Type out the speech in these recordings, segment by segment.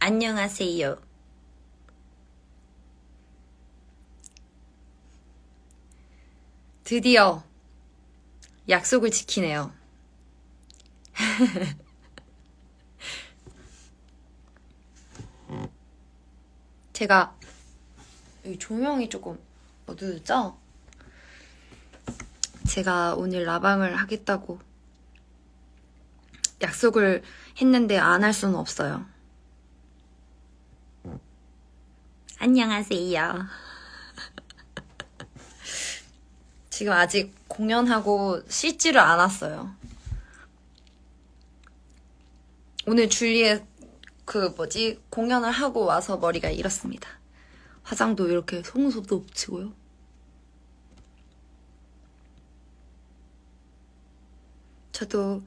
안녕하세요. 드디어 약속을 지키네요. 제가 여기 조명이 조금 어두웠죠? 제가 오늘 라방을 하겠다고 약속을 했는데 안 할 수는 없어요. 안녕하세요. 지금 아직 공연하고 씻지를 않았어요. 오늘 줄리에 공연을 하고 와서 머리가 이렇습니다. 화장도 이렇게 속눈썹도 붙이고요. 저도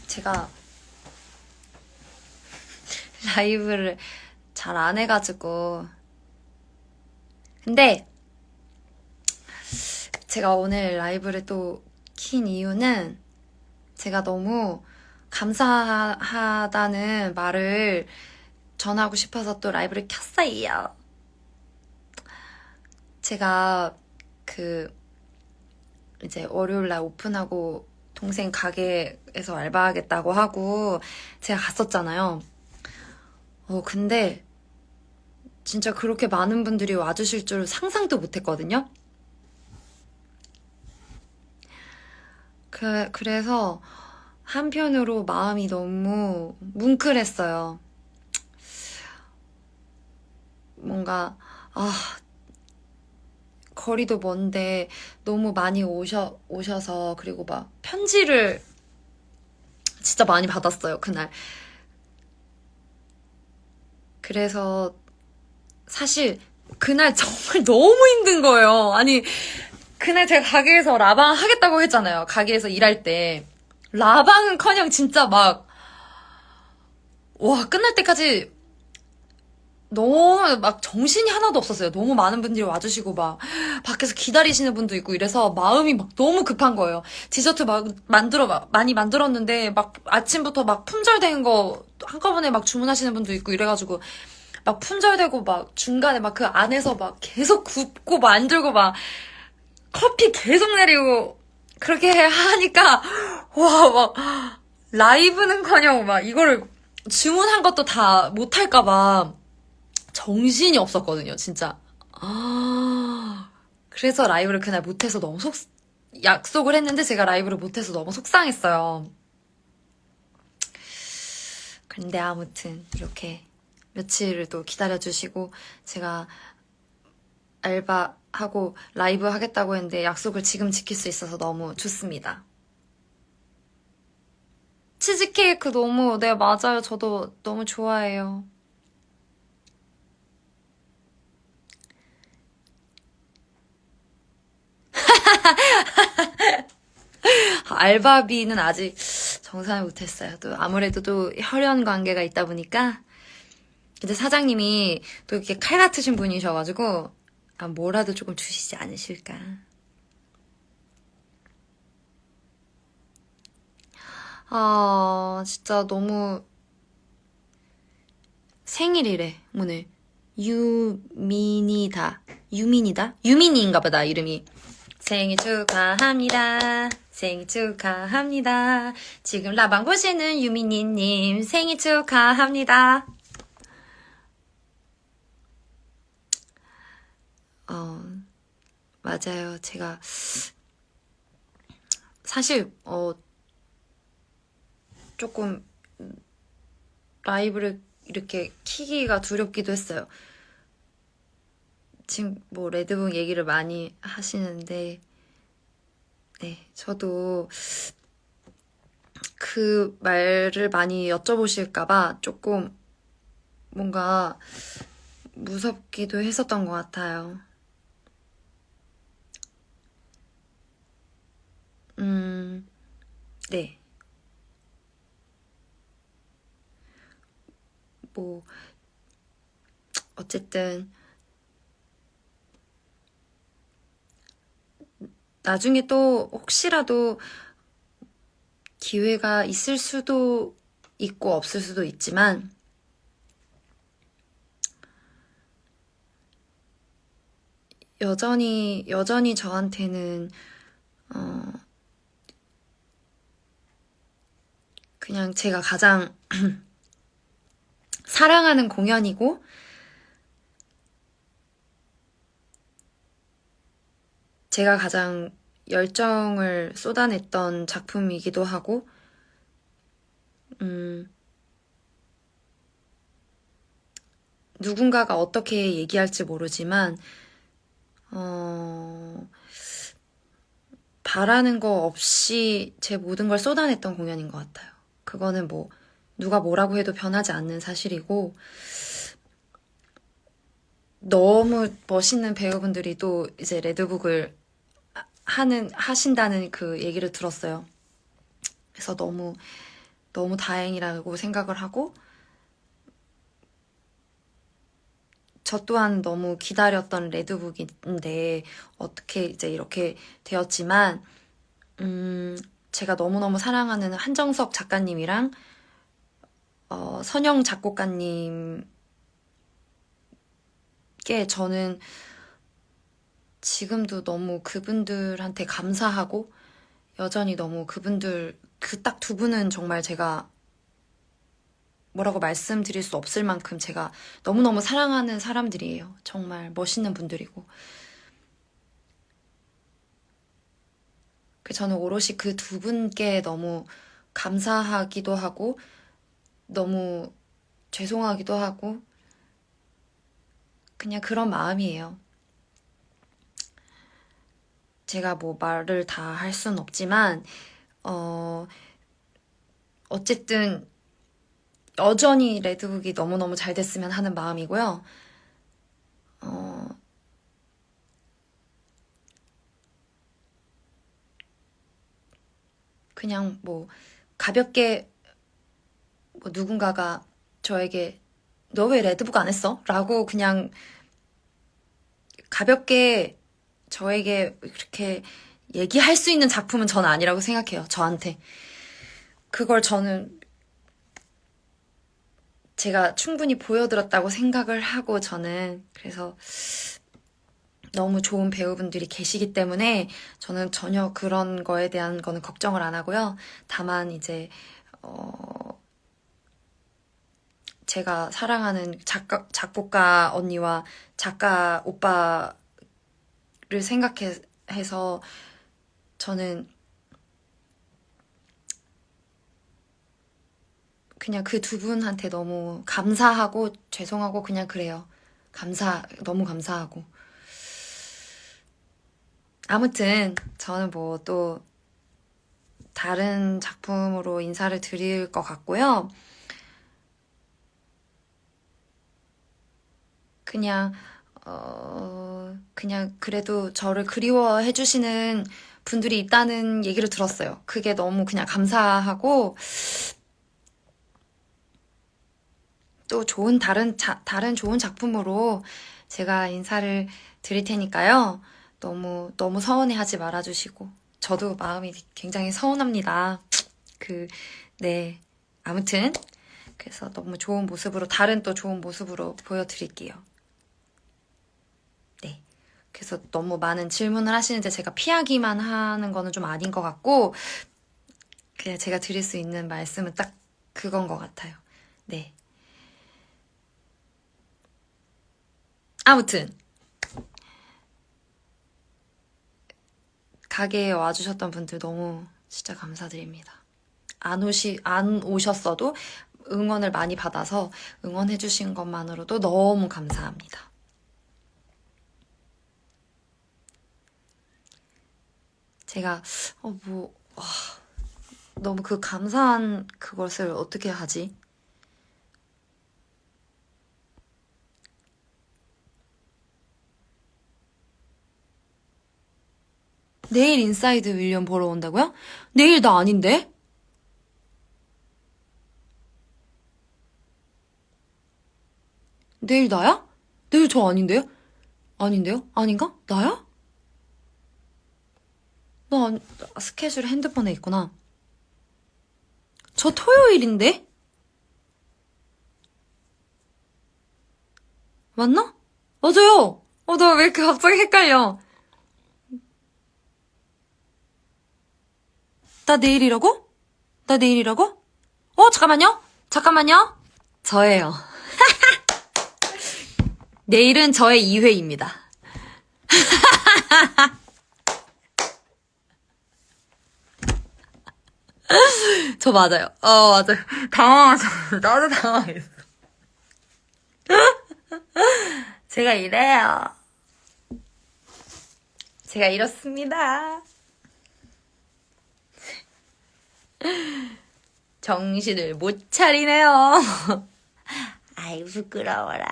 제가 라이브를 잘 안 해가지고 근데 제가 오늘 라이브를 또 킨 이유는 제가 너무 감사하다는 말을 전하고 싶어서 또 라이브를 켰어요. 제가 이제 월요일날 오픈하고 동생 가게에서 알바하겠다고 하고 제가 갔었잖아요. 근데 진짜 그렇게 많은 분들이 와주실 줄 상상도 못했거든요. 그래서 한편으로 마음이 너무 뭉클했어요. 뭔가, 거리도 먼데 너무 많이 오셔서, 그리고 막 편지를 진짜 많이 받았어요, 그날. 그래서 사실 그날 정말 너무 힘든 거예요. 아니, 그날 제가 가게에서 라방 하겠다고 했잖아요. 가게에서 일할 때. 라방은커녕 진짜 끝날 때까지 너무 정신이 하나도 없었어요. 너무 많은 분들이 와주시고 밖에서 기다리시는 분도 있고 이래서 마음이 너무 급한 거예요. 디저트 많이 만들었는데 아침부터 품절된 거 한꺼번에 주문하시는 분도 있고 이래가지고 품절되고 중간에 그 안에서 계속 굽고 만들고 커피 계속 내리고 그렇게 하니까 라이브는커녕 이거를 주문한 것도 다 못할까봐 정신이 없었거든요, 진짜. 그래서 라이브를 그날 못해서 너무 약속을 했는데 제가 라이브를 못해서 너무 속상했어요. 근데 아무튼 이렇게 며칠을 또 기다려주시고 제가 알바하고 라이브 하겠다고 했는데 약속을 지금 지킬 수 있어서 너무 좋습니다. 치즈케이크 네, 맞아요. 저도 너무 좋아해요. 알바비는 아직 정산을 못했어요. 또 아무래도 또 혈연 관계가 있다 보니까 근데 사장님이 또 이렇게 칼 같으신 분이셔가지고 뭐라도 조금 주시지 않으실까. 진짜 너무 생일이래 오늘. 유민이인가 보다 이름이. 생일 축하합니다. 생일 축하합니다. 지금 라방 보시는 유민이님 생일 축하합니다. 맞아요. 제가 사실 조금 라이브를 이렇게 키기가 두렵기도 했어요. 지금 레드붕 얘기를 많이 하시는데 네, 저도 그 말을 많이 여쭤보실까봐 조금 뭔가 무섭기도 했었던 것 같아요. 네. 어쨌든 나중에 또 혹시라도 기회가 있을 수도 있고 없을 수도 있지만, 여전히 저한테는, 그냥 제가 가장 사랑하는 공연이고, 제가 가장 열정을 쏟아냈던 작품이기도 하고, 누군가가 어떻게 얘기할지 모르지만, 바라는 거 없이 제 모든 걸 쏟아냈던 공연인 것 같아요. 그거는 뭐, 누가 뭐라고 해도 변하지 않는 사실이고, 너무 멋있는 배우분들이 또 이제 레드북을 하신다는 그 얘기를 들었어요. 그래서 너무 다행이라고 생각을 하고, 저 또한 너무 기다렸던 레드북인데, 어떻게 이제 이렇게 되었지만, 제가 너무너무 사랑하는 한정석 작가님이랑, 선영 작곡가님께 저는 지금도 너무 그분들한테 감사하고, 여전히 너무 그분들, 그 딱 두 분은 정말 제가 뭐라고 말씀드릴 수 없을 만큼 제가 너무너무 사랑하는 사람들이에요. 정말 멋있는 분들이고. 저는 오롯이 그 두 분께 너무 감사하기도 하고, 너무 죄송하기도 하고, 그냥 그런 마음이에요. 제가 뭐 말을 다 할 순 없지만, 어쨌든 여전히 레드북이 너무너무 잘 됐으면 하는 마음이고요. 그냥 뭐 가볍게 뭐 누군가가 저에게 너 왜 레드북 안 했어? 라고 그냥 가볍게 저에게 이렇게 얘기할 수 있는 작품은 전 아니라고 생각해요. 저한테. 그걸 저는 제가 충분히 보여드렸다고 생각을 하고 저는 그래서 너무 좋은 배우분들이 계시기 때문에 저는 전혀 그런 거에 대한 거는 걱정을 안 하고요. 다만 이제 제가 사랑하는 작곡가 언니와 작가 오빠를 생각해서 저는 그냥 그 두 분한테 너무 감사하고 죄송하고 그냥 그래요. 너무 감사하고. 아무튼 저는 뭐 또 다른 작품으로 인사를 드릴 것 같고요. 그냥 그래도 저를 그리워해 주시는 분들이 있다는 얘기를 들었어요. 그게 너무 그냥 감사하고, 또 다른 좋은 작품으로 제가 인사를 드릴 테니까요. 너무 서운해 하지 말아주시고, 저도 마음이 굉장히 서운합니다. 네. 아무튼, 그래서 너무 좋은 모습으로, 다른 또 좋은 모습으로 보여드릴게요. 네. 그래서 너무 많은 질문을 하시는데 제가 피하기만 하는 거는 좀 아닌 것 같고, 그냥 제가 드릴 수 있는 말씀은 딱 그건 것 같아요. 네. 아무튼, 가게에 와주셨던 분들 너무 진짜 감사드립니다. 안 오셨어도 응원을 많이 받아서 응원해주신 것만으로도 너무 감사합니다. 제가, 너무 그 감사한 그것을 어떻게 하지? 내일 인사이드 윌리엄 보러 온다고요? 내일 나 아닌데? 내일 나야? 내일 저 아닌데요? 아닌데요? 아닌가? 나야? 스케줄 핸드폰에 있구나. 저 토요일인데? 맞나? 맞아요. 나 왜 이렇게 갑자기 헷갈려? 나 내일이라고? 나 내일이라고? 잠깐만요. 잠깐만요. 저예요. 내일은 저의 2회입니다. 저 맞아요. 맞아요. 당황하죠. 나도 당황했어. 제가 이래요. 제가 이렇습니다. 정신을 못 차리네요. 아이, 부끄러워라.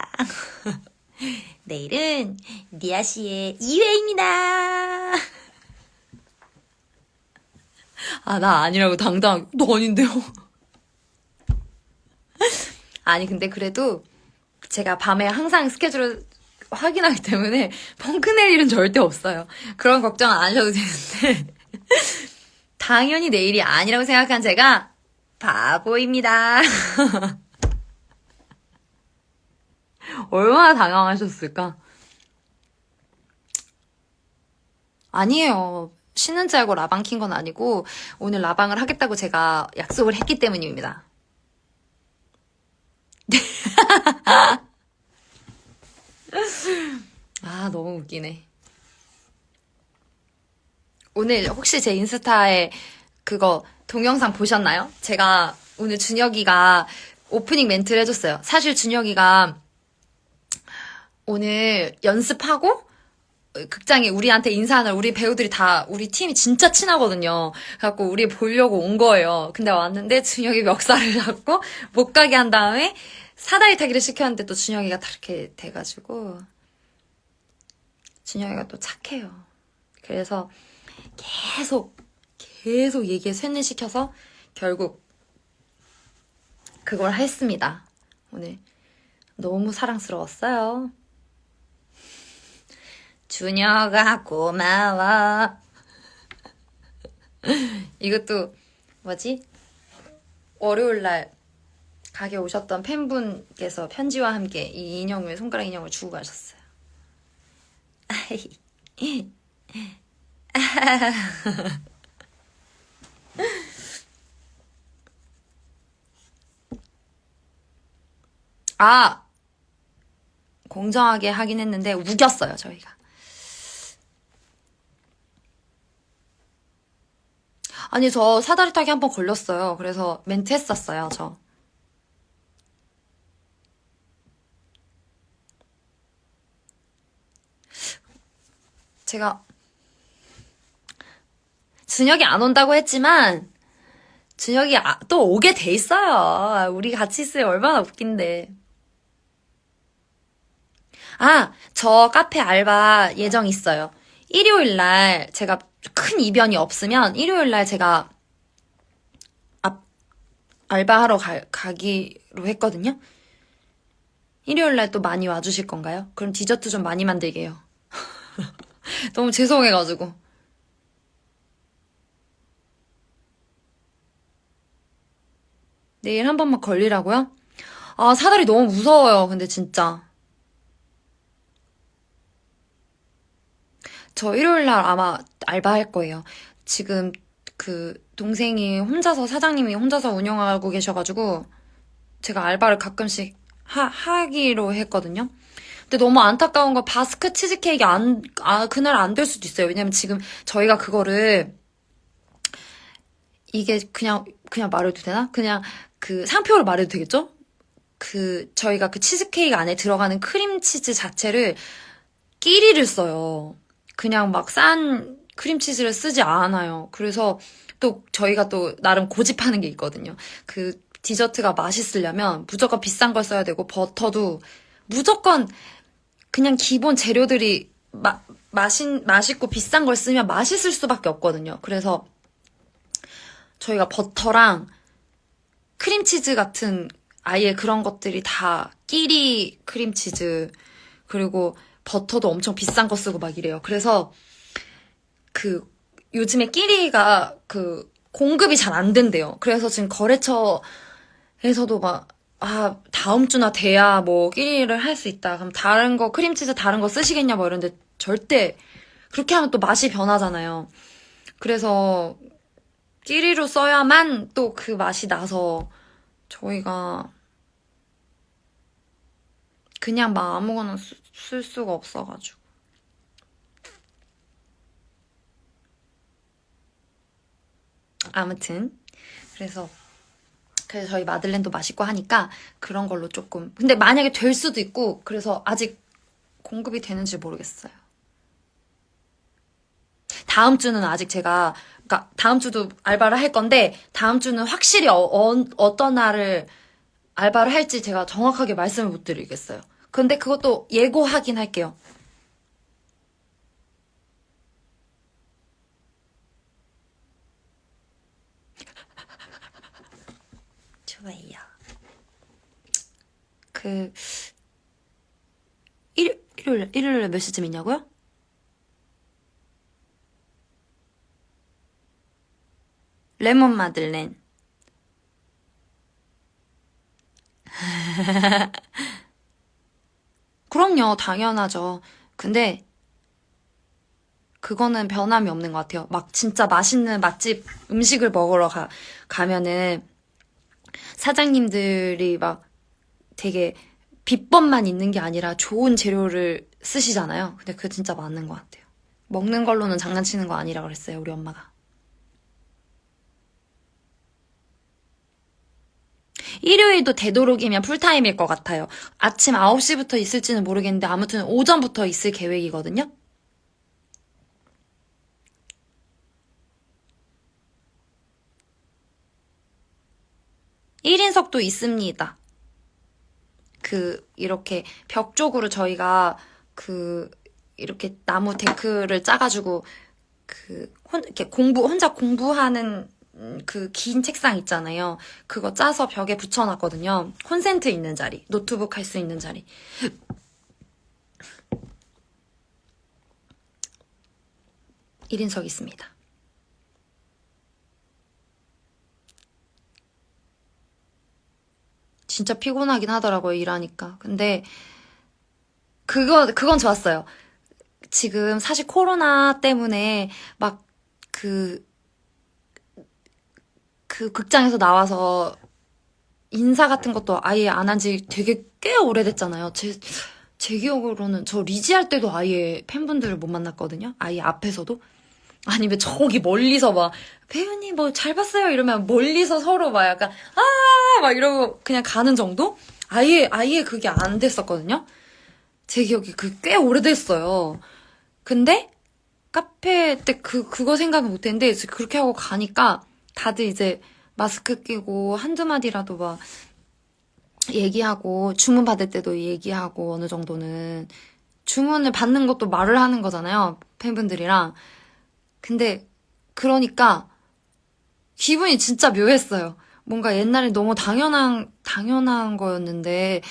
내일은 니아 씨의 2회입니다. 나 아니라고 당당하게. 너 아닌데요? 아니, 근데 그래도 제가 밤에 항상 스케줄을 확인하기 때문에 펑크 낼 일은 절대 없어요. 그런 걱정 안 하셔도 되는데. 당연히 내일이 아니라고 생각한 제가 바보입니다. 얼마나 당황하셨을까? 아니에요. 쉬는 줄 알고 라방 킨 건 아니고 오늘 라방을 하겠다고 제가 약속을 했기 때문입니다. 너무 웃기네. 오늘 혹시 제 인스타에 그거 동영상 보셨나요? 제가 오늘 준혁이가 오프닝 멘트를 해줬어요. 사실 준혁이가 오늘 연습하고 극장에 우리한테 인사하는 우리 배우들이 다 우리 팀이 진짜 친하거든요. 그래갖고 우리 보려고 온 거예요. 근데 왔는데 준혁이 멱살을 잡고 못 가게 한 다음에 사다리 타기를 시켰는데 또 준혁이가 다 이렇게 돼가지고 준혁이가 또 착해요. 그래서 계속 얘기에 쇠뇌시켜서 결국 그걸 했습니다. 오늘 너무 사랑스러웠어요. 준혁아 고마워. 이것도 뭐지? 월요일날 가게 오셨던 팬분께서 편지와 함께 이 인형을 손가락 인형을 주고 가셨어요. 공정하게 하긴 했는데 우겼어요, 저희가. 아니, 저 사다리 타기 한 번 걸렸어요. 그래서 멘트 했었어요, 저. 제가 준혁이 안 온다고 했지만 준혁이 또 오게 돼 있어요. 우리 같이 있으면 얼마나 웃긴데. 저 카페 알바 예정 있어요. 일요일 날 제가 큰 이변이 없으면 일요일 날 제가 알바하러 가기로 했거든요. 일요일 날 또 많이 와주실 건가요? 그럼 디저트 좀 많이 만들게 해요. 너무 죄송해가지고. 내일 한 번만 걸리라고요? 사다리 너무 무서워요. 근데 진짜. 저 일요일 날 아마 알바할 거예요. 지금 그 동생이 혼자서 사장님이 혼자서 운영하고 계셔가지고 제가 알바를 가끔씩 하기로 했거든요. 근데 너무 안타까운 거 바스크 치즈케이크 그날 안 될 수도 있어요. 왜냐면 지금 저희가 그거를 이게 그냥 말해도 되나? 그냥 그 상표를 말해도 되겠죠? 저희가 그 치즈케이크 안에 들어가는 크림치즈 자체를 끼리를 써요. 그냥 막 싼 크림치즈를 쓰지 않아요. 그래서 또 저희가 또 나름 고집하는 게 있거든요. 그 디저트가 맛있으려면 무조건 비싼 걸 써야 되고 버터도 무조건 그냥 기본 재료들이 맛있고 비싼 걸 쓰면 맛있을 수밖에 없거든요. 그래서 저희가 버터랑 크림치즈 같은 아예 그런 것들이 다 끼리 크림치즈 그리고 버터도 엄청 비싼 거 쓰고 막 이래요. 그래서 요즘에 끼리가 공급이 잘 안 된대요. 그래서 지금 거래처에서도 막 다음 주나 돼야 뭐 끼리를 할 수 있다. 그럼 다른 거, 크림치즈 다른 거 쓰시겠냐 뭐 이런데 절대 그렇게 하면 또 맛이 변하잖아요. 그래서 끼리로 써야만 또 그 맛이 나서 저희가 그냥 막 아무거나 쓸 수가 없어가지고. 아무튼 그래서 저희 마들렌도 맛있고 하니까 그런 걸로 조금. 근데 만약에 될 수도 있고 그래서 아직 공급이 되는지 모르겠어요. 다음 주는 아직 제가 그러니까 다음 주도 알바를 할 건데 다음 주는 확실히 어떤 날을 알바를 할지 제가 정확하게 말씀을 못 드리겠어요. 근데 그것도 예고하긴 할게요. 좋아요. 그 일요일에 몇 시쯤 있냐고요? 레몬 마들렌. 그럼요, 당연하죠. 근데 그거는 변함이 없는 것 같아요. 막 진짜 맛있는 맛집 음식을 먹으러 가면은 사장님들이 막 되게 비법만 있는 게 아니라 좋은 재료를 쓰시잖아요. 근데 그게 진짜 맞는 것 같아요. 먹는 걸로는 장난치는 거 아니라 그랬어요, 우리 엄마가. 일요일도 되도록이면 풀타임일 것 같아요. 아침 9시부터 있을지는 모르겠는데 아무튼 오전부터 있을 계획이거든요. 1인석도 있습니다. 이렇게 벽 쪽으로 저희가 이렇게 나무 데크를 짜가지고 이렇게 혼자 공부하는 그 긴 책상 있잖아요. 그거 짜서 벽에 붙여놨거든요. 콘센트 있는 자리, 노트북 할 수 있는 자리. 1인석 있습니다. 진짜 피곤하긴 하더라고요, 일하니까. 근데 그건 좋았어요. 지금 사실 코로나 때문에 막 그, 그 극장에서 나와서 인사 같은 것도 아예 안 한 지 되게 꽤 오래됐잖아요. 제 기억으로는 저 리지 할 때도 아예 팬분들을 못 만났거든요. 아예 앞에서도. 아니면 저기 멀리서 막 배우님 뭐 잘 봤어요 이러면 멀리서 서로 막 약간 막 이러고 그냥 가는 정도? 아예 그게 안 됐었거든요. 제 기억이 꽤 오래됐어요. 근데 카페 때 그거 생각을 못 했는데 이제 그렇게 하고 가니까 다들 이제 마스크 끼고 한두 마디라도 막 얘기하고 주문 받을 때도 얘기하고 어느 정도는 주문을 받는 것도 말을 하는 거잖아요. 팬분들이랑. 근데 그러니까 기분이 진짜 묘했어요. 뭔가 옛날에 너무 당연한 거였는데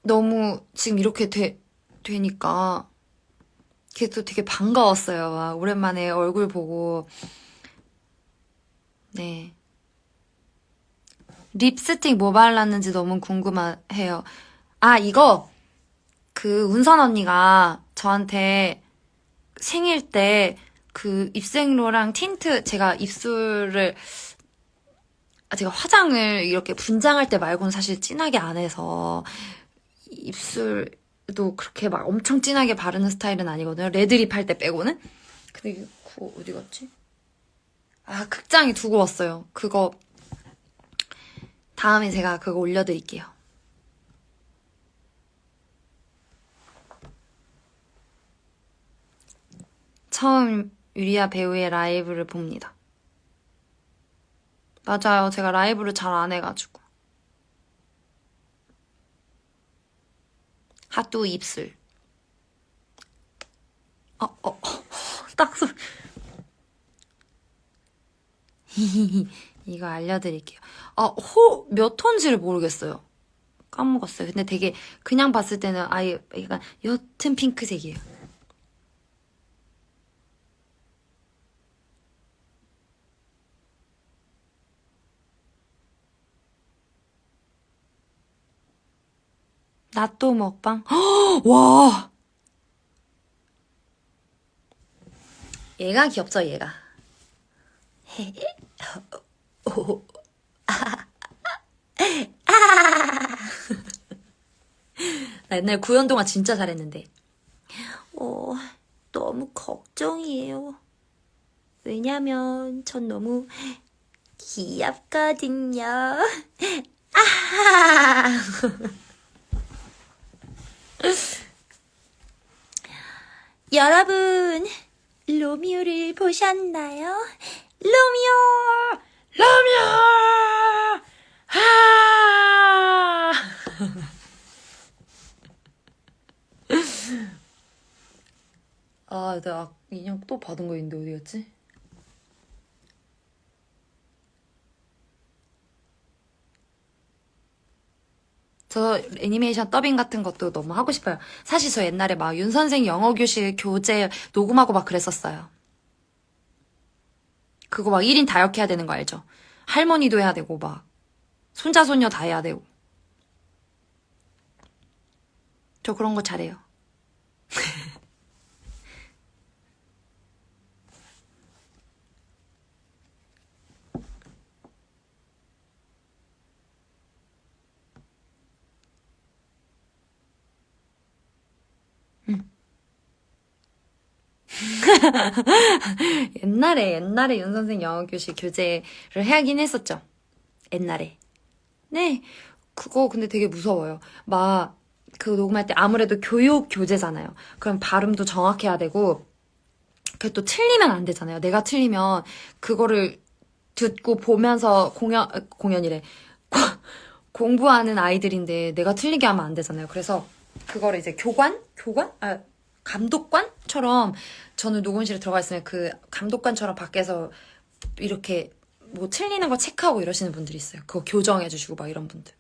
너무 지금 이렇게 되니까 그게 또 되게 반가웠어요. 막 오랜만에 얼굴 보고. 네. 립스틱 뭐 발랐는지 너무 궁금해요. 이거 운선 언니가 저한테 생일 때 입생로랑 틴트 제가 입술을 제가 화장을 이렇게 분장할 때 말고는 사실 진하게 안 해서 입술도 그렇게 막 엄청 진하게 바르는 스타일은 아니거든요. 레드립 할 때 빼고는. 근데 그거 어디 갔지? 극장에 두고 왔어요. 그거 다음에 제가 그거 올려드릴게요. 처음 유리아 배우의 라이브를 봅니다. 맞아요. 제가 라이브를 잘 안 해가지고. 핫도 입술. 딱 이거 알려드릴게요. 몇 톤지를 모르겠어요. 까먹었어요. 근데 되게 그냥 봤을 때는 아예 약간 옅은 핑크색이에요. 나또 먹방. 와. 얘가 귀엽죠, 얘가. 나 옛날에 구연동화 진짜 잘했는데. 너무 걱정이에요. 왜냐면 전 너무 귀엽거든요. 여러분, 로미오를 보셨나요? 로미오! 로미오! 하! 아, 나 인형 또 받은 거 있는데 어디 갔지? 저 애니메이션 더빙 같은 것도 너무 하고 싶어요. 사실 저 옛날에 막 윤 선생 영어 교실 교재 녹음하고 막 그랬었어요. 그거 막 1인 다역 해야 되는 거 알죠? 할머니도 해야 되고 막 손자 손녀 다 해야 되고. 저 그런 거 잘해요. 옛날에 윤 선생 영어 교실 교재를 하긴 했었죠. 옛날에. 네. 그거 근데 되게 무서워요. 막 그 녹음할 때 아무래도 교육 교재잖아요. 그럼 발음도 정확해야 되고 그게 또 틀리면 안 되잖아요. 내가 틀리면 그거를 듣고 보면서 공연이래. 공부하는 아이들인데 내가 틀리게 하면 안 되잖아요. 그래서 그거를 이제 감독관처럼 저는 녹음실에 들어가 있으면 그 감독관처럼 밖에서 이렇게 뭐 틀리는 거 체크하고 이러시는 분들이 있어요. 그거 교정해 주시고 막 이런 분들.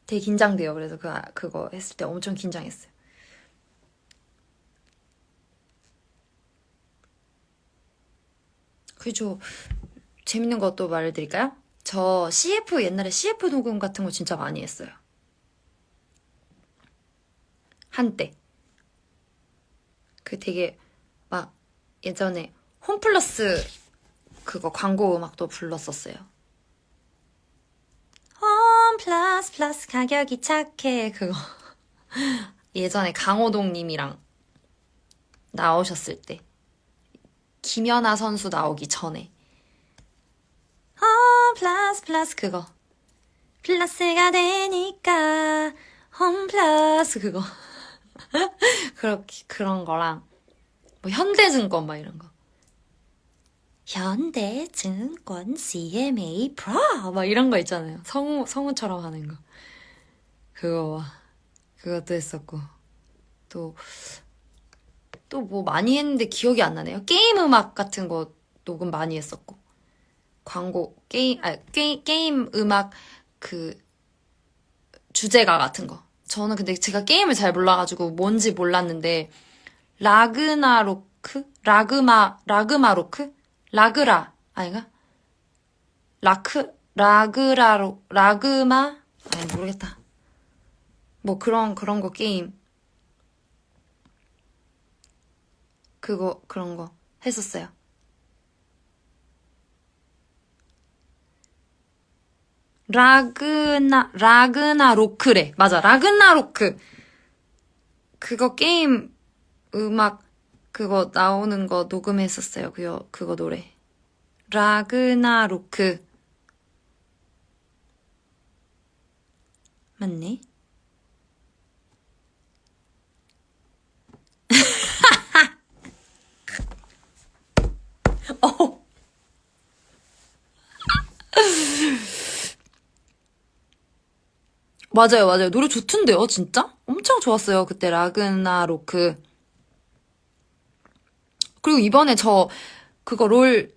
되게 긴장돼요. 그래서 그거 했을 때 엄청 긴장했어요. 그죠. 재밌는 것도 말해드릴까요? 저 옛날에 CF 녹음 같은 거 진짜 많이 했어요. 한때. 그 되게 막 예전에 홈플러스 그거 광고 음악도 불렀었어요. 홈플러스 플러스 가격이 착해 그거. 예전에 강호동님이랑 나오셨을 때. 김연아 선수 나오기 전에. 플러스 그거. 플러스가 되니까 홈 플러스 그거. 그런 거랑 뭐 현대증권 막 이런 거. 현대증권 CMA 프로 막 이런 거 있잖아요. 성우처럼 하는 거. 그것도 했었고. 또 뭐 많이 했는데 기억이 안 나네요. 게임 음악 같은 거 녹음 많이 했었고. 게임 음악 그 주제가 같은 거. 저는 근데 제가 게임을 잘 몰라가지고 뭔지 몰랐는데 라그나로크? 라그마로크? 라그라 아닌가? 라그마? 아니 모르겠다. 뭐 그런 거 게임 그런 거 했었어요. 라그나로크래. 맞아, 라그나로크. 그거 게임 음악 그거 나오는 거 녹음했었어요. 그거 노래. 라그나로크. 맞네. 어. 맞아요. 노래 좋던데요, 진짜? 엄청 좋았어요, 그때 라그나로크. 그리고 이번에 저 그거 롤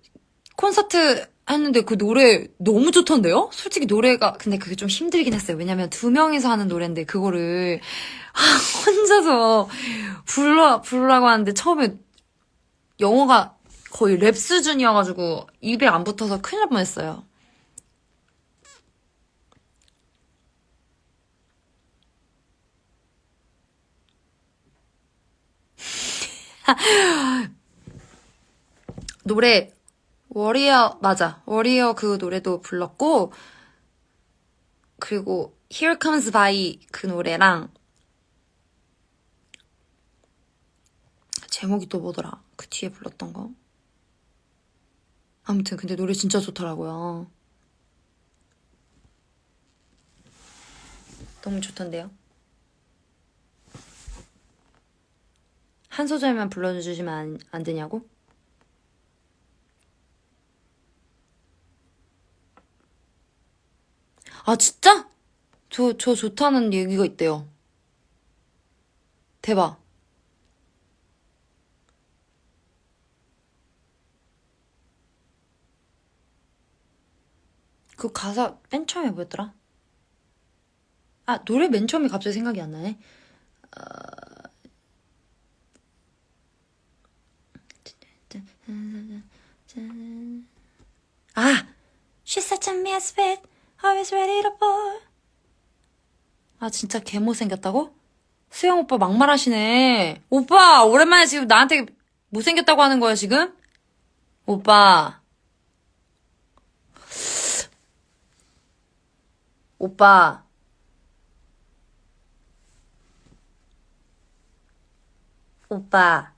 콘서트 했는데 그 노래 너무 좋던데요? 솔직히 노래가 근데 그게 좀 힘들긴 했어요. 왜냐면 2명이서 하는 노래인데 그거를 혼자서 부르라고 하는데 처음에 영어가 거의 랩 수준이어가지고 입에 안 붙어서 큰일 날 뻔했어요. 노래 워리어 맞아. 워리어 그 노래도 불렀고 그리고 Here Comes By 그 노래랑 제목이 또 뭐더라? 그 뒤에 불렀던 거. 아무튼 근데 노래 진짜 좋더라고요. 너무 좋던데요. 한 소절만 불러주시면 안 되냐고? 아 진짜? 저 좋다는 얘기가 있대요. 대박. 그 가사 맨 처음에 뭐였더라? 아 노래 맨 처음에 갑자기 생각이 안 나네. 아! She's such a misfit, always ready to fall. 아 진짜 개 못생겼다고? 수영 오빠 막말하시네. 오빠 오랜만에 지금 나한테 못생겼다고 하는 거야 지금? 오빠. 오빠. 오빠.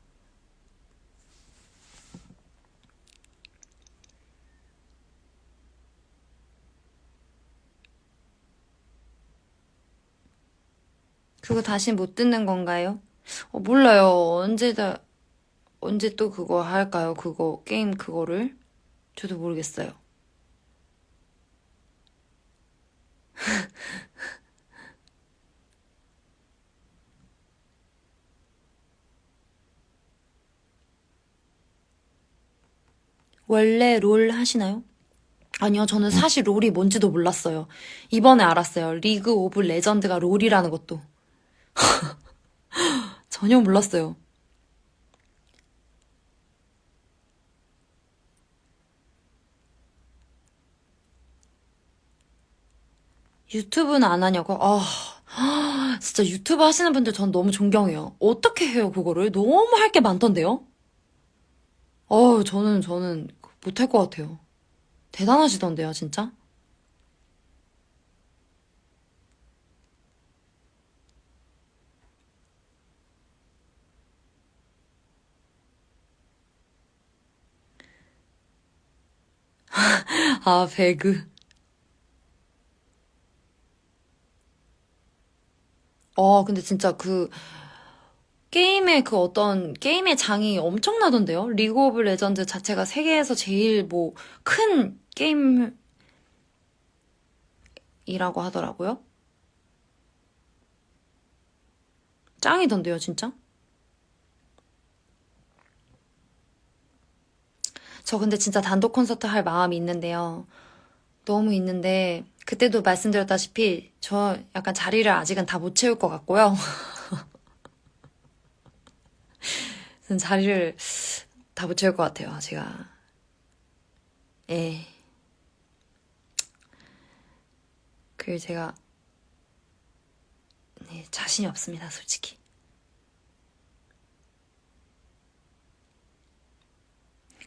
그거 다시 못 듣는 건가요? 몰라요. 언제 또 그거 할까요? 그거, 게임 그거를? 저도 모르겠어요. 원래 롤 하시나요? 아니요, 저는 사실 롤이 뭔지도 몰랐어요. 이번에 알았어요. 리그 오브 레전드가 롤이라는 것도. 전혀 몰랐어요. 유튜브는 안 하냐고? 진짜 유튜브 하시는 분들 전 너무 존경해요. 어떻게 해요, 그거를? 너무 할 게 많던데요? 저는 못할 것 같아요. 대단하시던데요, 진짜? 아, 배그. 근데 진짜 게임의 어떤, 게임의 장이 엄청나던데요? 리그 오브 레전드 자체가 세계에서 제일 큰 게임이라고 하더라고요. 짱이던데요, 진짜? 저 근데 진짜 단독 콘서트 할 마음이 있는데요. 너무 있는데, 그때도 말씀드렸다시피, 저 약간 자리를 아직은 다 못 채울 것 같고요. 자리를 다 못 채울 것 같아요, 제가. 예. 제가, 네, 자신이 없습니다, 솔직히.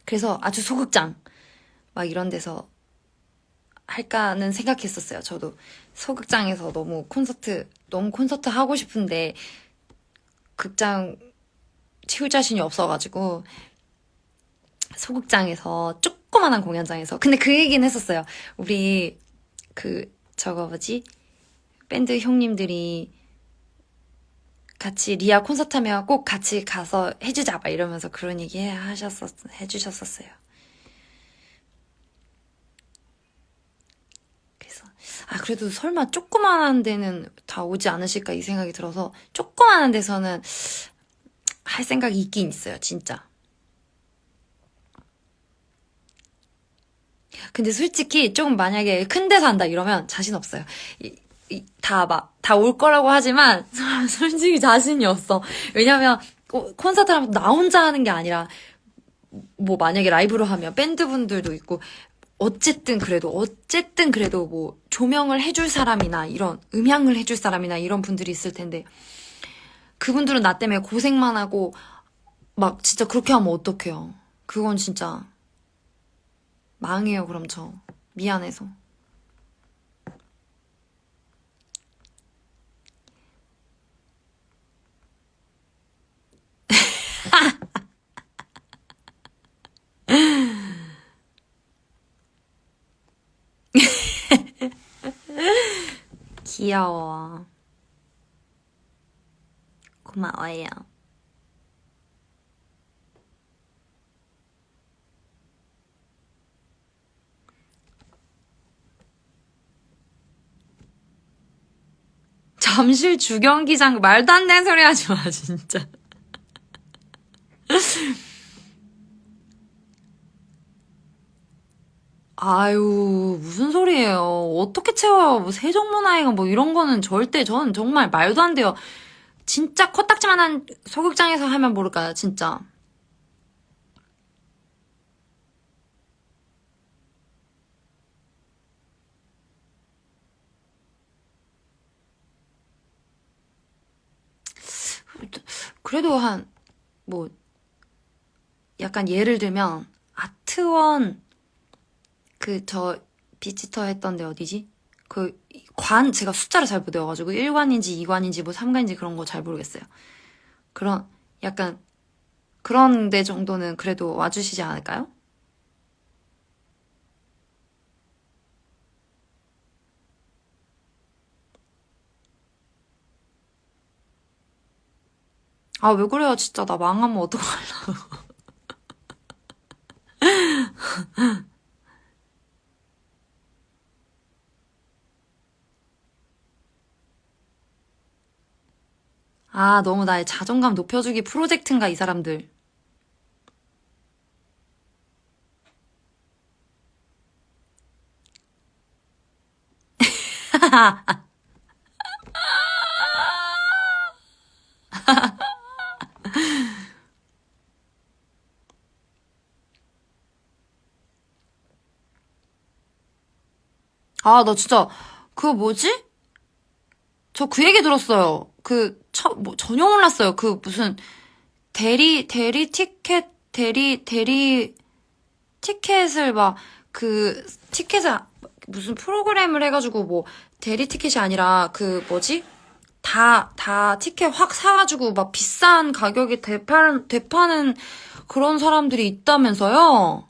그래서 아주 소극장, 막 이런 데서 할까는 생각했었어요. 저도 소극장에서 너무 콘서트 하고 싶은데, 극장 채울 자신이 없어가지고, 소극장에서, 조그만한 공연장에서. 근데 그 얘기는 했었어요. 우리, 저거 뭐지? 밴드 형님들이 같이 리아 콘서트 하면 꼭 같이 가서 해주자, 막 이러면서 그런 얘기 해주셨었어요. 그래서, 그래도 설마 조그만한 데는 다 오지 않으실까 이 생각이 들어서, 조그만한 데서는 할 생각이 있긴 있어요, 진짜. 근데 솔직히 조금 만약에 큰 데서 한다 이러면 자신 없어요. 다 올 거라고 하지만 솔직히 자신이 없어. 왜냐면 콘서트 하면 나 혼자 하는 게 아니라 뭐 만약에 라이브로 하면 밴드분들도 있고 어쨌든 그래도 뭐 조명을 해줄 사람이나 이런 음향을 해줄 사람이나 이런 분들이 있을 텐데 그분들은 나 때문에 고생만 하고 막 진짜 그렇게 하면 어떡해요. 그건 진짜 망해요. 그럼 저 미안해서. 귀여워. 고마워요. 잠실 주경기장 말도 안 되는 소리 하지 마, 진짜. 아유, 무슨 소리예요. 어떻게 채워요? 뭐 세종문화회관 뭐 이런 거는 절대 저는 정말 말도 안 돼요. 진짜 코딱지만한 소극장에서 하면 모를까요, 진짜. 그래도 뭐, 약간 예를 들면, 아트원, 비지터 했던데 어디지? 제가 숫자를 잘 못 외워가지고, 1관인지 2관인지 뭐 3관인지 그런 거 잘 모르겠어요. 그런, 약간, 그런 데 정도는 그래도 와주시지 않을까요? 아, 왜 그래요, 진짜. 나 망하면 어떡하려고. 아, 너무 나의 자존감 높여주기 프로젝트인가, 이 사람들. 아, 나 진짜, 그거 뭐지? 저 그 얘기 들었어요. 전혀 몰랐어요. 무슨, 대리 티켓을 티켓을, 무슨 프로그램을 해가지고 뭐, 대리 티켓이 아니라, 다 티켓 확 사가지고 막 비싼 가격에 되파는 그런 사람들이 있다면서요?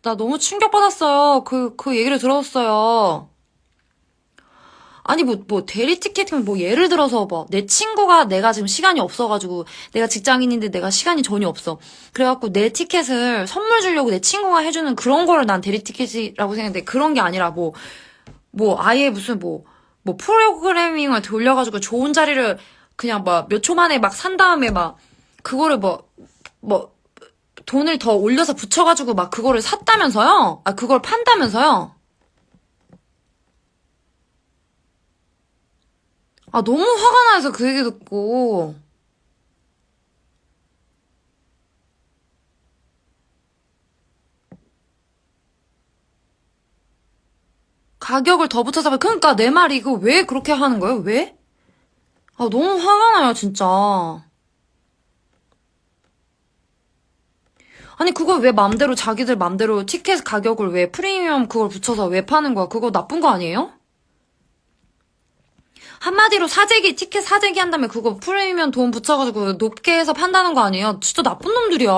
나 너무 충격받았어요. 그 얘기를 들었어요. 아니, 대리 티켓이면 뭐, 예를 들어서 뭐, 내 친구가 내가 지금 시간이 없어가지고, 내가 직장인인데 내가 시간이 전혀 없어. 그래갖고 내 티켓을 선물 주려고 내 친구가 해주는 그런 거를 난 대리 티켓이라고 생각했는데, 그런 게 아니라 아예 무슨 프로그래밍을 돌려가지고 좋은 자리를 그냥 막 몇 초 만에 막 산 다음에 막, 그거를 뭐, 돈을 더 올려서 붙여가지고 막 그거를 샀다면서요? 아, 그걸 판다면서요? 아, 너무 화가 나서 그 얘기 듣고. 가격을 더 붙여서, 그러니까 내 말이 이거 왜 그렇게 하는 거예요? 왜? 아, 너무 화가 나요, 진짜. 아니, 그걸 왜 맘대로, 자기들 맘대로 티켓 가격을 왜 프리미엄 그걸 붙여서 왜 파는 거야? 그거 나쁜 거 아니에요? 한마디로 티켓 사재기 한 다음에 그거 프리미엄 돈 붙여가지고 높게 해서 판다는 거 아니에요? 진짜 나쁜 놈들이야.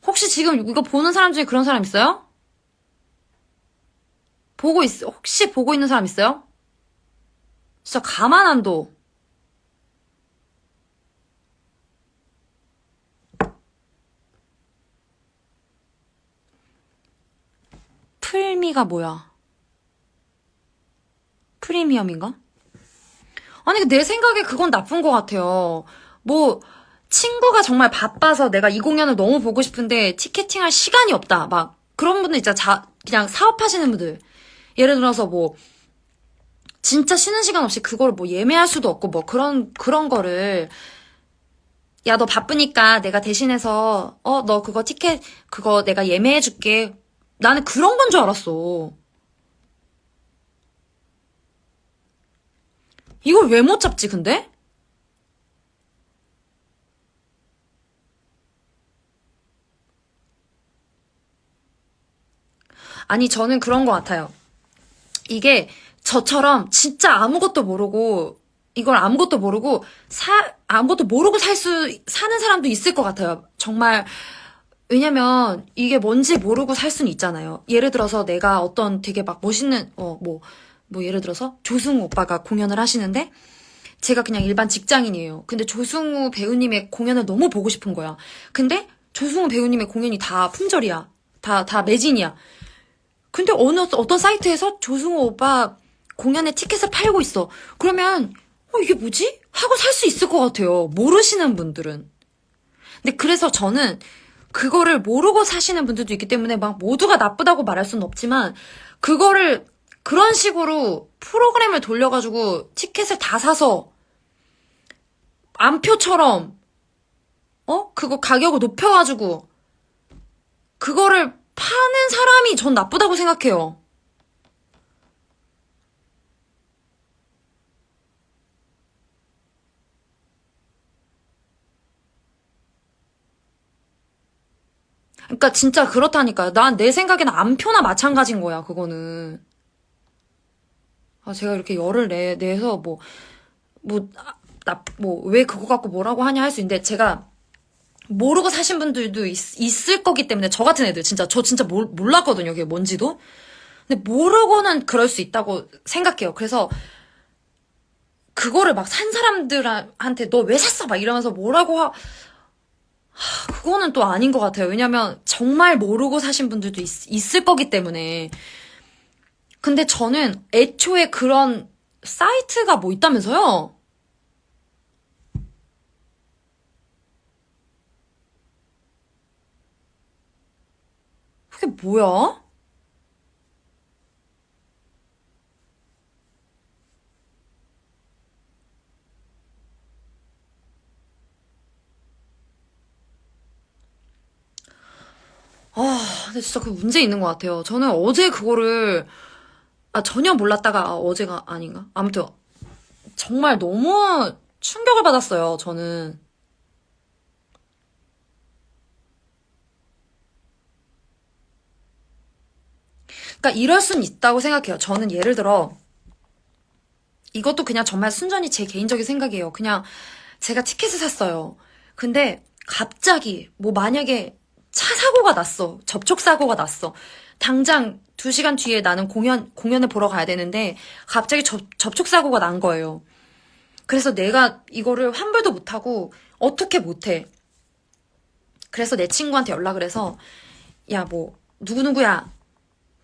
혹시 지금 이거 보는 사람 중에 그런 사람 있어요? 혹시 보고 있는 사람 있어요? 진짜 가만 안 둬. 풀미가 뭐야? 프리미엄인가? 아니, 내 생각에 그건 나쁜 것 같아요. 뭐, 친구가 정말 바빠서 내가 이 공연을 너무 보고 싶은데 티켓팅할 시간이 없다. 막, 그런 분들 있잖아. 그냥 사업하시는 분들. 예를 들어서 뭐, 진짜 쉬는 시간 없이 그걸 뭐 예매할 수도 없고 뭐 그런 거를 야, 너 바쁘니까 내가 대신해서 너 그거 티켓 그거 내가 예매해 줄게. 나는 그런 건 줄 알았어. 이걸 왜 못 잡지, 근데? 아니, 저는 그런 것 같아요. 이게 저처럼 진짜 아무것도 모르고 이걸 아무것도 모르고 아무것도 모르고 사는 사람도 있을 것 같아요. 정말 왜냐면 이게 뭔지 모르고 살 수는 있잖아요. 예를 들어서 내가 어떤 되게 막 멋있는 뭐 예를 들어서 조승우 오빠가 공연을 하시는데 제가 그냥 일반 직장인이에요. 근데 조승우 배우님의 공연을 너무 보고 싶은 거야. 근데 조승우 배우님의 공연이 다 품절이야. 다 매진이야. 근데 어떤 사이트에서 조승우 오빠 공연의 티켓을 팔고 있어. 그러면 이게 뭐지? 하고 살 수 있을 것 같아요. 모르시는 분들은. 근데 그래서 저는 그거를 모르고 사시는 분들도 있기 때문에 막 모두가 나쁘다고 말할 수는 없지만 그거를 그런 식으로 프로그램을 돌려가지고 티켓을 다 사서 암표처럼 그거 가격을 높여가지고 그거를 파는 사람이 전 나쁘다고 생각해요. 그러니까 진짜 그렇다니까요. 난 내 생각에는 암표나 마찬가지인 거야, 그거는. 제가 이렇게 열을 내서 왜 그거 갖고 뭐라고 하냐 할 수 있는데 제가 모르고 사신 분들도 있을 거기 때문에 저 같은 애들 저 진짜 몰랐거든요. 그게 뭔지도. 근데 모르고는 그럴 수 있다고 생각해요. 그래서 그거를 막 산 사람들한테 너 왜 샀어? 막 이러면서 그거는 또 아닌 것 같아요. 왜냐면 정말 모르고 사신 분들도 있을 거기 때문에. 근데 저는 애초에 그런 사이트가 뭐 있다면서요? 그게 뭐야? 근데 진짜 그 문제 있는 것 같아요. 저는 어제 그거를, 전혀 몰랐다가, 어제가 아닌가? 아무튼, 정말 너무 충격을 받았어요, 저는. 그러니까 이럴 순 있다고 생각해요. 저는 예를 들어, 이것도 그냥 정말 순전히 제 개인적인 생각이에요. 그냥 제가 티켓을 샀어요. 근데 갑자기, 뭐 만약에 차 사고가 났어. 접촉 사고가 났어. 당장 2시간 뒤에 나는 공연을 보러 가야 되는데, 갑자기 접촉 사고가 난 거예요. 그래서 내가 이거를 환불도 못하고 어떻게 못해. 그래서 내 친구한테 연락을 해서 야, 뭐 누구누구야.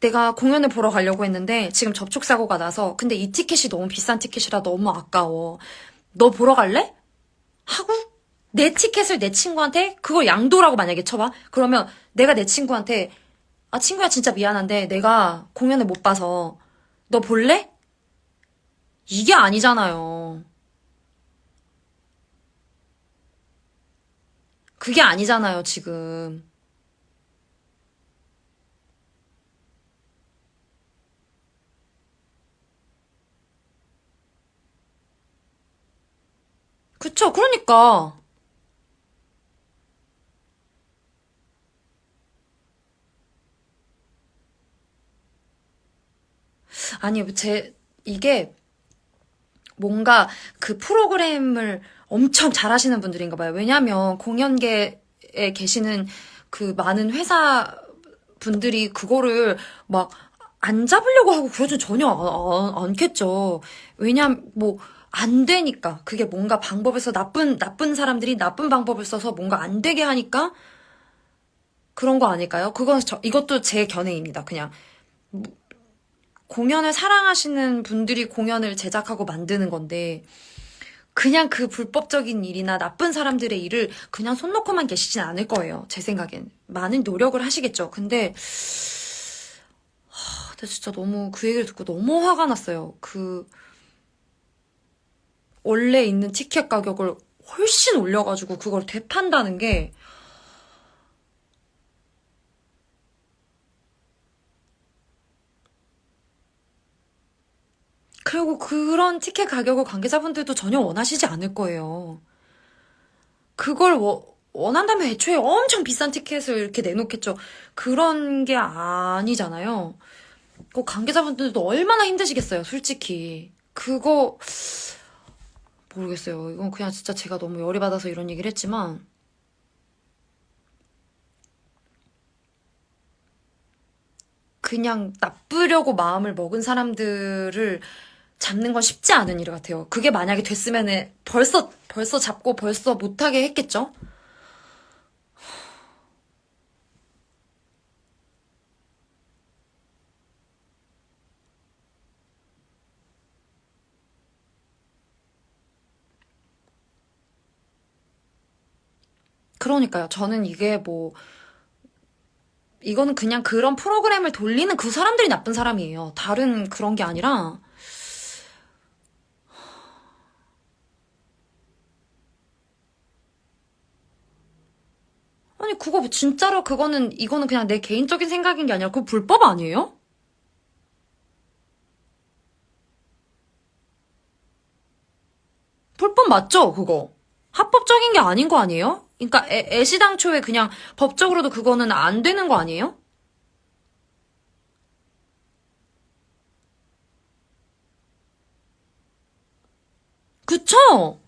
내가 공연을 보러 가려고 했는데 지금 접촉사고가 나서 근데 이 티켓이 너무 비싼 티켓이라 너무 아까워. 너 보러 갈래? 하고 내 티켓을 내 친구한테 그걸 양도라고 만약에 쳐봐. 그러면 내가 내 친구한테 친구야 진짜 미안한데 내가 공연을 못 봐서 너 볼래? 이게 아니잖아요. 그게 아니잖아요, 지금. 그쵸? 그러니까. 아니, 이게 뭔가 그 프로그램을 엄청 잘하시는 분들인가 봐요. 왜냐면 공연계에 계시는 그 많은 회사 분들이 그거를 막 안 잡으려고 하고 그러진 전혀 않겠죠. 왜냐면 뭐 안 되니까. 그게 뭔가 방법에서 나쁜 사람들이 나쁜 방법을 써서 뭔가 안 되게 하니까 그런 거 아닐까요? 이것도 제 견해입니다. 그냥 공연을 사랑하시는 분들이 공연을 제작하고 만드는 건데, 그냥 그 불법적인 일이나 나쁜 사람들의 일을 그냥 손 놓고만 계시진 않을 거예요. 제 생각엔. 많은 노력을 하시겠죠. 근데, 근데 진짜 너무 그 얘기를 듣고 너무 화가 났어요. 원래 있는 티켓 가격을 훨씬 올려가지고 그걸 되판다는 게, 그리고 그런 티켓 가격을 관계자분들도 전혀 원하시지 않을 거예요. 그걸 원한다면 애초에 엄청 비싼 티켓을 이렇게 내놓겠죠. 그런 게 아니잖아요. 그 관계자분들도 얼마나 힘드시겠어요, 솔직히. 그거, 모르겠어요. 이건 그냥 진짜 제가 너무 열이 받아서 이런 얘기를 했지만, 그냥 나쁘려고 마음을 먹은 사람들을 잡는 건 쉽지 않은 일 같아요. 그게 만약에 됐으면은 벌써 잡고 벌써 못하게 했겠죠? 그러니까요. 저는 이게 뭐, 이거는 그냥 그런 프로그램을 돌리는 그 사람들이 나쁜 사람이에요. 다른 그런 게 아니라, 아니, 그거 진짜로 이거는 그냥 내 개인적인 생각인 게 아니라 그거 불법 아니에요? 불법 맞죠, 그거? 합법적인 게 아닌 거 아니에요? 그러니까 애시당초에 그냥 법적으로도 그거는 안 되는 거 아니에요? 그쵸?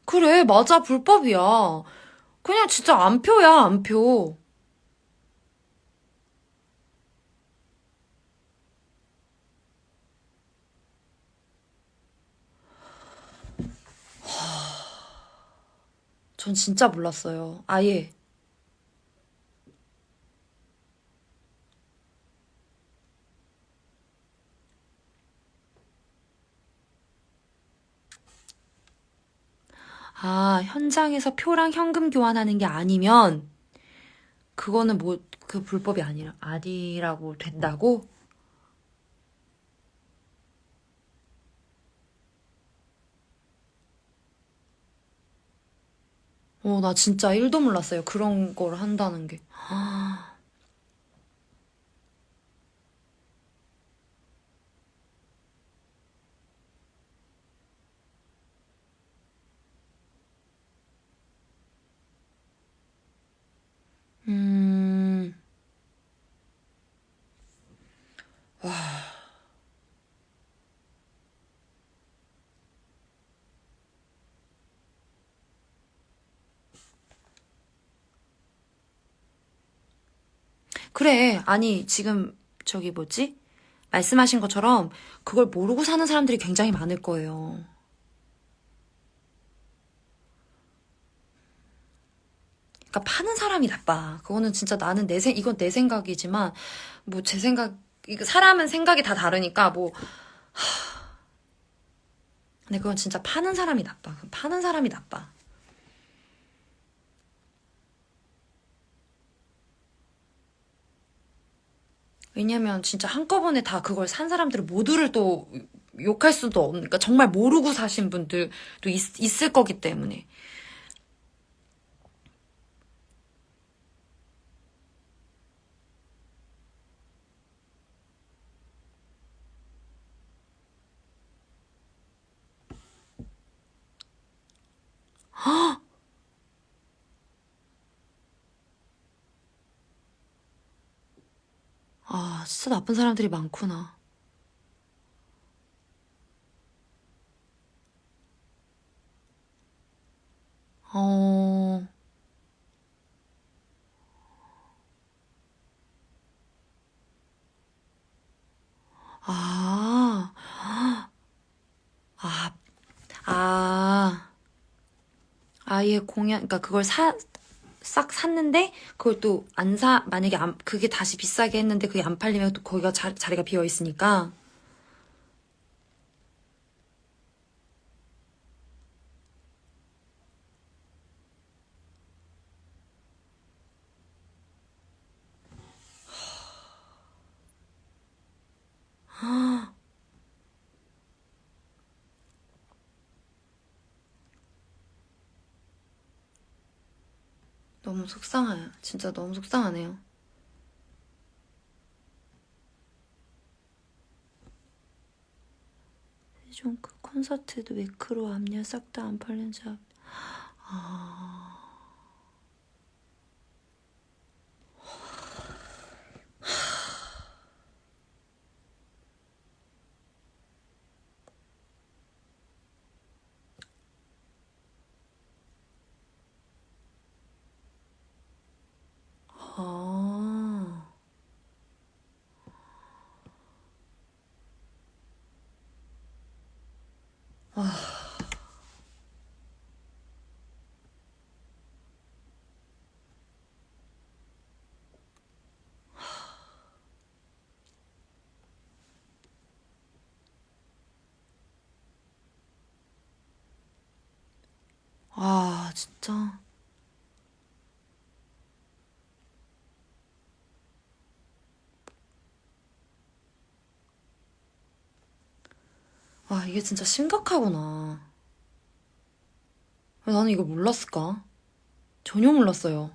그래, 맞아, 불법이야. 그냥 진짜 안표야, 안표. 전 진짜 몰랐어요. 아예. 아, 현장에서 표랑 현금 교환하는 게 아니면, 그거는 뭐, 그 불법이 아니라고 된다고? 나 진짜 1도 몰랐어요. 그런 걸 한다는 게. 음, 그래. 아니, 지금, 저기 뭐지? 말씀하신 것처럼, 그걸 모르고 사는 사람들이 굉장히 많을 거예요. 그러니까 파는 사람이 나빠. 그거는 진짜 이건 내 생각이지만, 뭐 제 생각, 이거 사람은 생각이 다 다르니까, 뭐, 근데 그건 진짜 파는 사람이 나빠. 파는 사람이 나빠. 왜냐면 진짜 한꺼번에 다 그걸 산 사람들 모두를 또 욕할 수도 없으니까 정말 모르고 사신 분들도 있을 거기 때문에. 아, 진짜 나쁜 사람들이 많구나. 어, 아, 아, 아, 아예 그러니까 그걸 싹 샀는데, 그걸 또 만약에 그게 다시 비싸게 했는데 그게 안 팔리면 또 거기가 자리가 비어 있으니까. 너무 속상해요. 진짜 너무 속상하네요. 세종그 콘서트도 매크로 압류 싹 다 안 팔린 줄 아... 아... 아, 진짜. 와, 이게 진짜 심각하구나. 왜 나는 이걸 몰랐을까? 전혀 몰랐어요.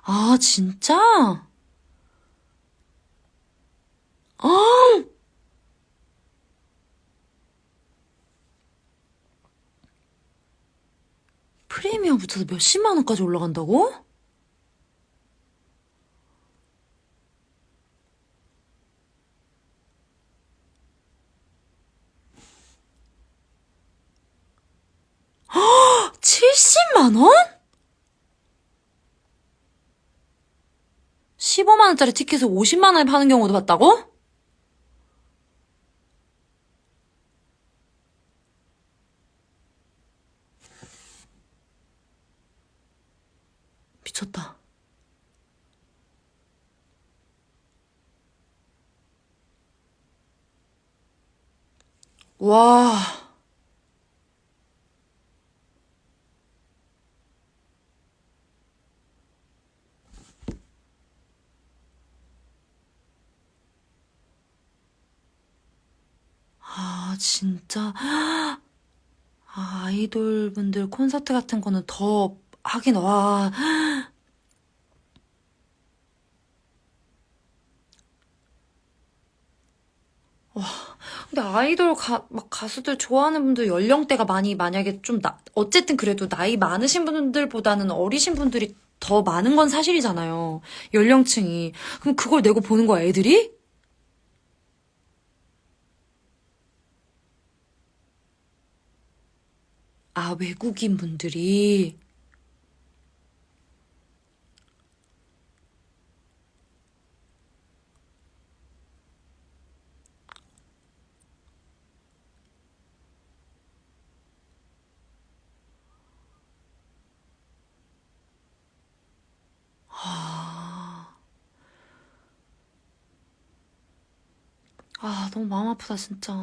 아, 진짜? 아! 프리미엄 붙여서 몇십만 원까지 올라간다고? 아, 70만 원? 15만 원짜리 티켓을 50만 원에 파는 경우도 봤다고? 미쳤다. 와, 아, 진짜. 아, 아이돌 분들 콘서트 같은 거는 더 하긴, 와. 근데 아이돌 막 가수들 좋아하는 분들 연령대가 많이 만약에 좀 어쨌든 그래도 나이 많으신 분들보다는 어리신 분들이 더 많은 건 사실이잖아요. 연령층이. 그럼 그걸 내고 보는 거야, 애들이? 아, 외국인 분들이. 아, 아, 너무 마음 아프다, 진짜.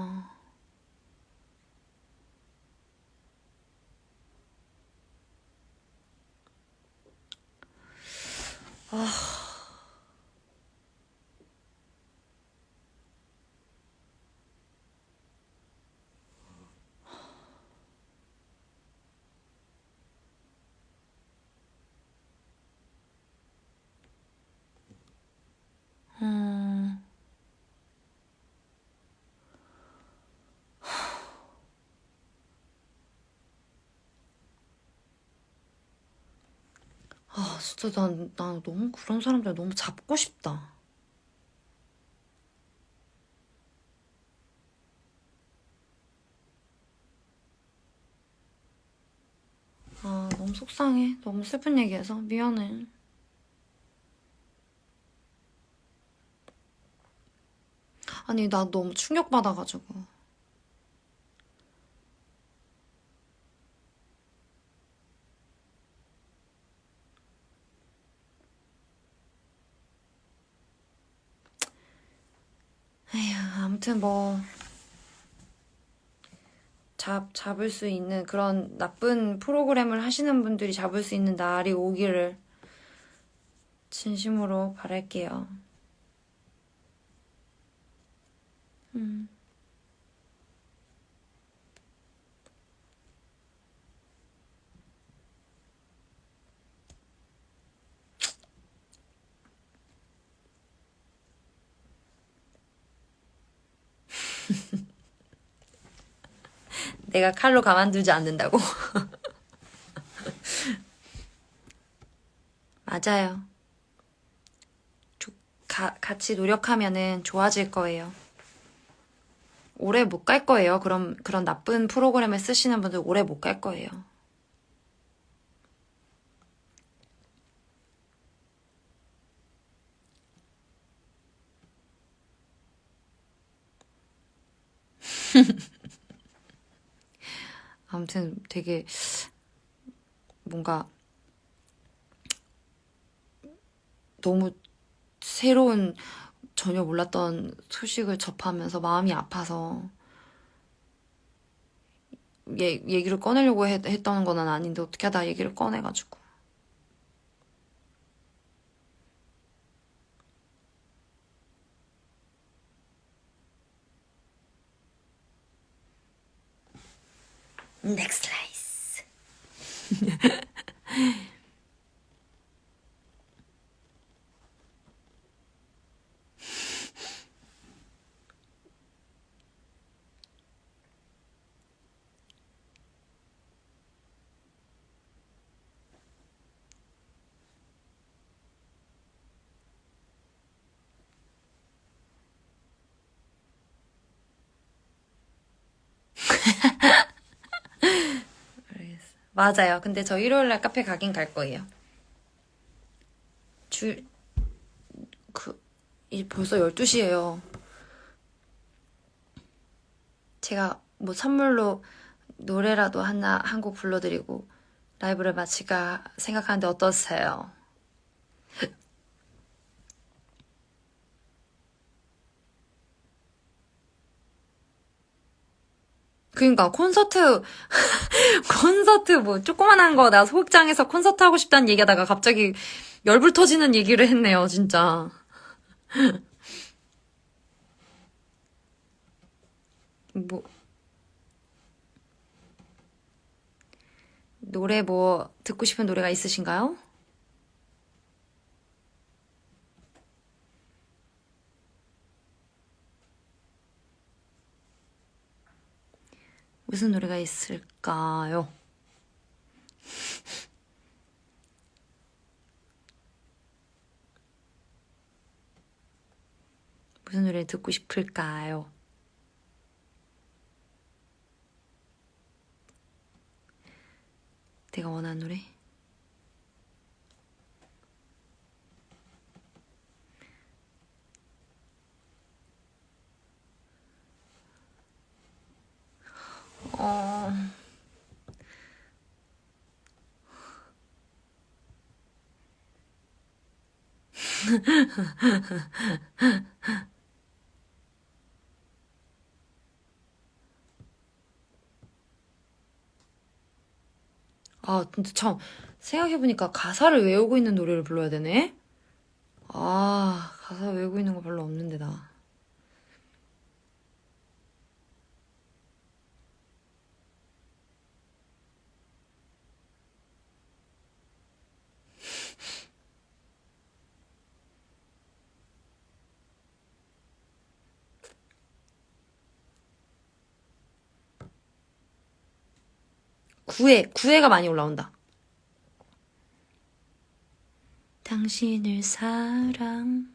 음, 아, 진짜 난 너무 그런 사람들 너무 잡고 싶다. 아, 너무 속상해. 너무 슬픈 얘기해서. 미안해. 아니, 나 너무 충격받아가지고. 에휴, 아무튼 뭐, 잡을 수 있는 그런 나쁜 프로그램을 하시는 분들이 잡을 수 있는 날이 오기를 진심으로 바랄게요. 내가 칼로 가만두지 않는다고? 맞아요. 같이 노력하면은 좋아질 거예요. 오래 못 갈 거예요. 그런 나쁜 프로그램을 쓰시는 분들 오래 못 갈 거예요. 아무튼 되게 뭔가 너무 새로운 전혀 몰랐던 소식을 접하면서 마음이 아파서 얘기를 꺼내려고 했던 건 아닌데 어떻게 하다 얘기를 꺼내가지고. 넥스트 라이스. 맞아요. 근데 저 일요일날 카페 가긴 갈 거예요. 줄, 벌써 12시예요. 제가 뭐 선물로 노래라도 한 곡 불러드리고 라이브를 마칠까 생각하는데 어떠세요? 그니까 콘서트 뭐 조그만한 거 나 소극장에서 콘서트 하고 싶다는 얘기하다가 갑자기 열불 터지는 얘기를 했네요, 진짜. 뭐 노래 뭐 듣고 싶은 노래가 있으신가요? 무슨 노래가 있을까요? 무슨 노래 듣고 싶을까요? 내가 원하는 노래? 어... 근데 참, 생각해보니까 가사를 외우고 있는 노래를 불러야 되네? 가사 외우고 있는 거 별로 없는데, 나. 구애가 많이 올라온다. 당신을 사랑한다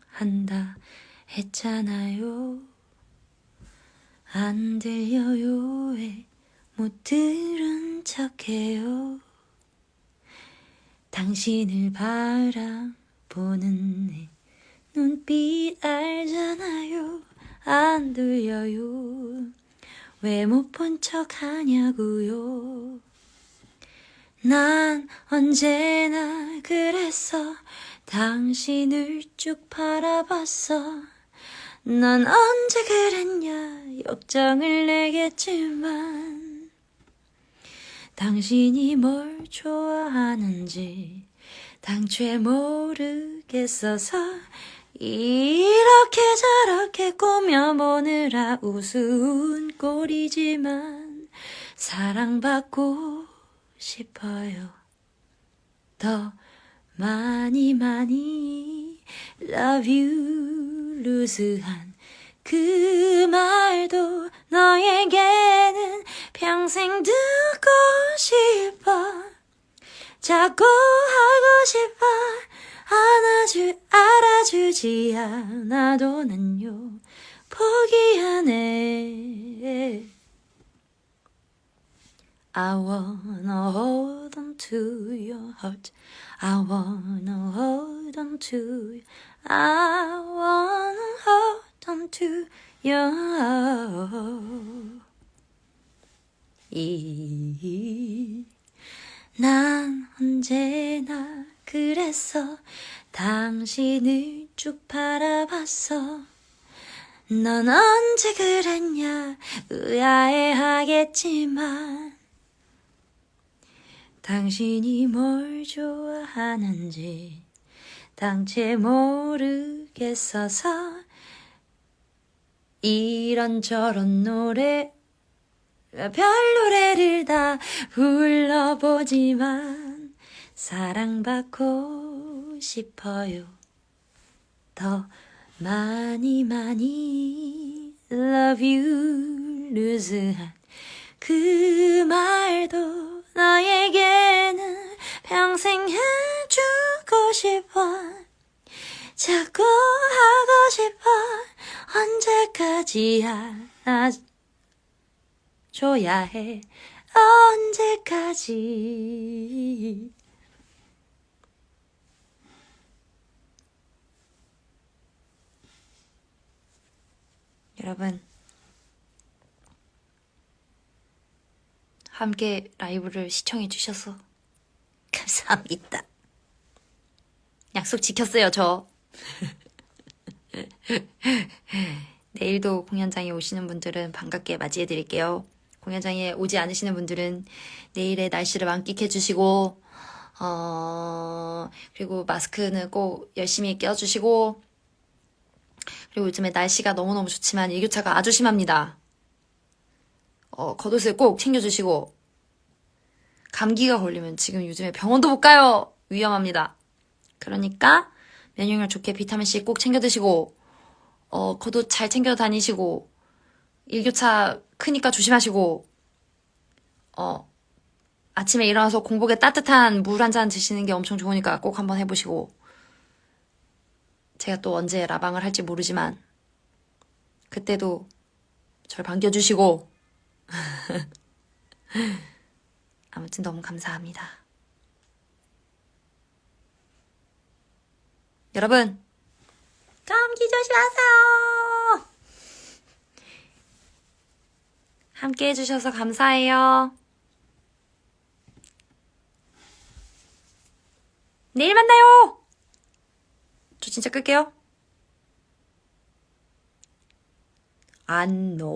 했잖아요. 안 들려요, 왜 못 들은 척해요. 당신을 바라보는 내 눈빛 알잖아요. 안 들려요, 왜 못 본 척 하냐고요. 난 언제나 그랬어. 당신을 쭉 바라봤어. 난 언제 그랬냐, 역정을 내겠지만 당신이 뭘 좋아하는지 당최 모르겠어서 이렇게 저렇게 꾸며보느라 우스운 꼴이지만 사랑받고 싶어요. 더 많이 love you 루즈한 그 말도 너에게는 평생 듣고 싶어. 자꾸 하고 싶어. 알아주지 않아도 난요 포기하네. I wanna hold on to your heart. I wanna hold on to you. I wanna hold on to your heart. 난 언제나 그랬어. 당신을 쭉 바라봤어. 넌 언제 그랬냐 의아해하겠지만 당신이 뭘 좋아하는지 당최 모르겠어서 이런저런 노래 별 노래를 다 불러보지만 사랑받고 싶어요. 더 많이 love you 루즈한 그 말도 너에게는 평생 해주고 싶어. 자꾸 하고 싶어. 언제까지 안아줘야 해. 언제까지. 여러분, 함께 라이브를 시청해 주셔서 감사합니다. 약속 지켰어요, 저. 내일도 공연장에 오시는 분들은 반갑게 맞이해 드릴게요. 공연장에 오지 않으시는 분들은 내일의 날씨를 만끽해 주시고 그리고 마스크는 꼭 열심히 껴주시고, 그리고 요즘에 날씨가 너무너무 좋지만 일교차가 아주 심합니다. 겉옷을 꼭 챙겨주시고, 감기가 걸리면 지금 요즘에 병원도 못 가요. 위험합니다. 그러니까 면역력 좋게 비타민C 꼭 챙겨 드시고, 겉옷 잘 챙겨 다니시고, 일교차 크니까 조심하시고, 아침에 일어나서 공복에 따뜻한 물 한 잔 드시는 게 엄청 좋으니까 꼭 한번 해보시고, 제가 또 언제 라방을 할지 모르지만 그때도 절 반겨주시고 아무튼 너무 감사합니다. 여러분, 감기 조심하세요. 함께 해주셔서 감사해요. 내일 만나요. 저 진짜 끌게요. 안녕.